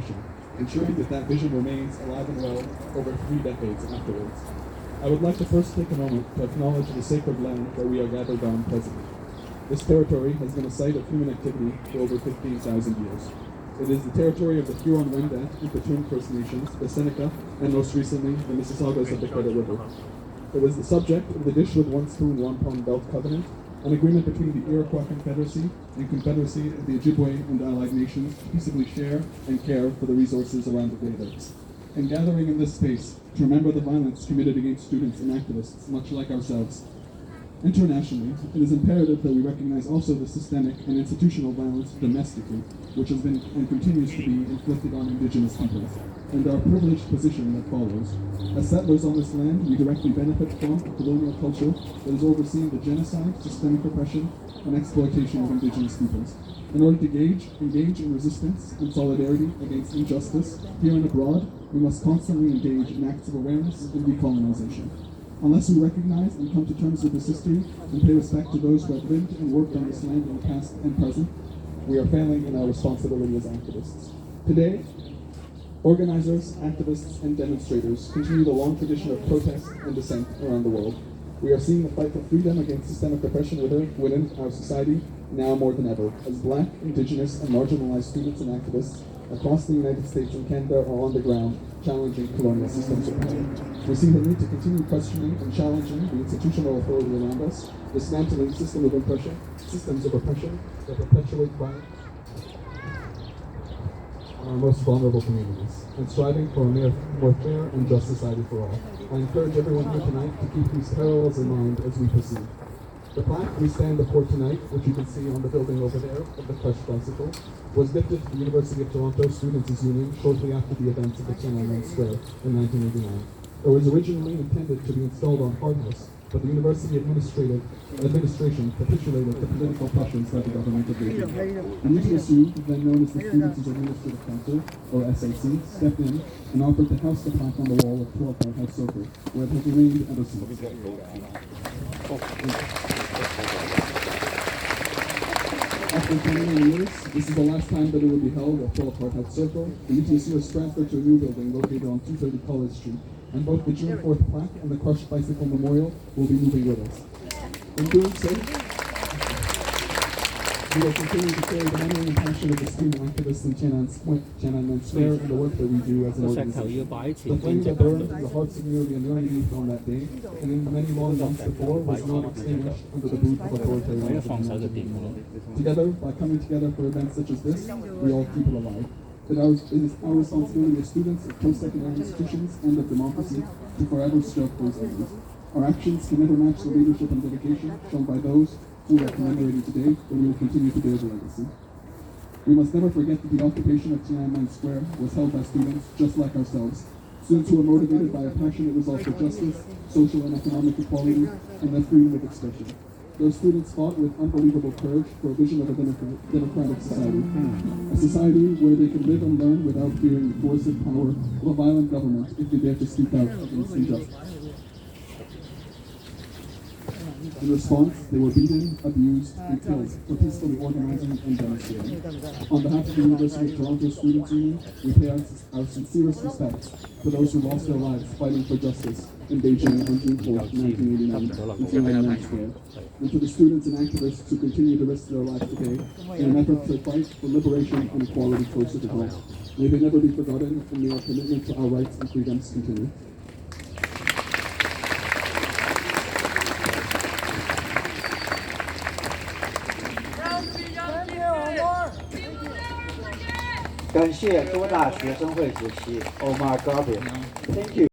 oppression, ensuring that vision remains alive and well over 3 decades afterwards. I would like to first take a moment to acknowledge the sacred land that we are gathered on presently. This territory has been a site of human activity for over 15,000 years. It is the territory of the Huron-Wendat and Petun First Nations, the Seneca, and most recently, the Mississaugas of the Credit River. It was the subject of the Dish with One Spoon Wampum Belt Covenant, an agreement between the Iroquois Confederacy and Confederacy of the Ojibwe and allied nations to peaceably share and care for the resources around the Great Lakes. And gathering in this space to remember the violence committed against students and activists, much like ourselves. Internationally, it is imperative that we recognize also the systemic and institutional violence domestically, which has been and continues to be inflicted on Indigenous peoples, and our privileged position that follows. As settlers on this land, we directly benefit from a colonial culture that has overseen the genocide, systemic oppression, and exploitation of Indigenous peoples. In order to engage in resistance and solidarity against injustice here and abroad, we must constantly engage in acts of awareness and decolonization. Unless we recognize and come to terms with this history and pay respect to those who have lived and worked on this land in the past and present, we are failing in our responsibility as activists. Today, organizers, activists, and demonstrators continue the long tradition of protest and dissent around the world. We are seeing the fight for freedom against systemic oppression within our society now more than ever, as Black, Indigenous, and marginalized students and activists across the United States and Canada are on the ground challenging colonial systems of power. We see the need to continue questioning and challenging the institutional authority around us, dismantling systems of oppression that perpetuate violence on our most vulnerable communities, and striving for a more fair and just society for all. I encourage everyone here tonight to keep these parallels in mind as we proceed. The plaque we stand before tonight, which you can see on the building over there of the crushed bicycle, was gifted to the University of Toronto Students' Union shortly after the events of the Tiananmen Square in 1989. It was originally intended to be installed on Hardhouse, but the university administration capitulated to political pressures by the government of Beijing. The UTSU, then known as the Students' Administrative Council, or SAC, stepped in and offered to house the plaque on the wall of 12 Hardhouse Circle, where it has remained ever since. After 29 years, this is the last time that it will be held at 12 Hardhouse Circle. The UTSU has transferred to a new building located on 230 College Street, and both the June 4th plaque and the crushed bicycle memorial will be moving with us. In doing so, we will continue to carry the memory and passion of the student activists in Tiananmen Square and the work that we do as an organization. The flame that burned in the hearts of nearly a million youth on that day, and in the many long months before, was not extinguished under the boot of authoritarianism. Together, by coming together for events such as this, we all keep it alive. It is our responsibility as students of post-secondary institutions and of democracy to forever stroke those memories. Our actions can never match the leadership and dedication shown by those who are commemorating today, but we will continue to bear the legacy. We must never forget that the occupation of Tiananmen Square was held by students just like ourselves, students who were motivated by a passionate resolve for justice, social and economic equality, and the freedom of expression. Those students fought with unbelievable courage for a vision of a democratic society. A society where they could live and learn without fearing the coercive power of a violent government if they dare to speak out against injustice. In response, they were beaten, abused, and killed for peacefully organizing and demonstrating. On behalf of the University of Toronto Students' Union, we pay our sincerest respects to those who lost their lives fighting for justice in Beijing on June 4, 1989, in Tiananmen Square, and to the students and activists who continue to risk their lives today in an effort to fight for liberation and equality closer to home. May they never be forgotten, and may our commitment to our rights and freedoms continue. Thank you.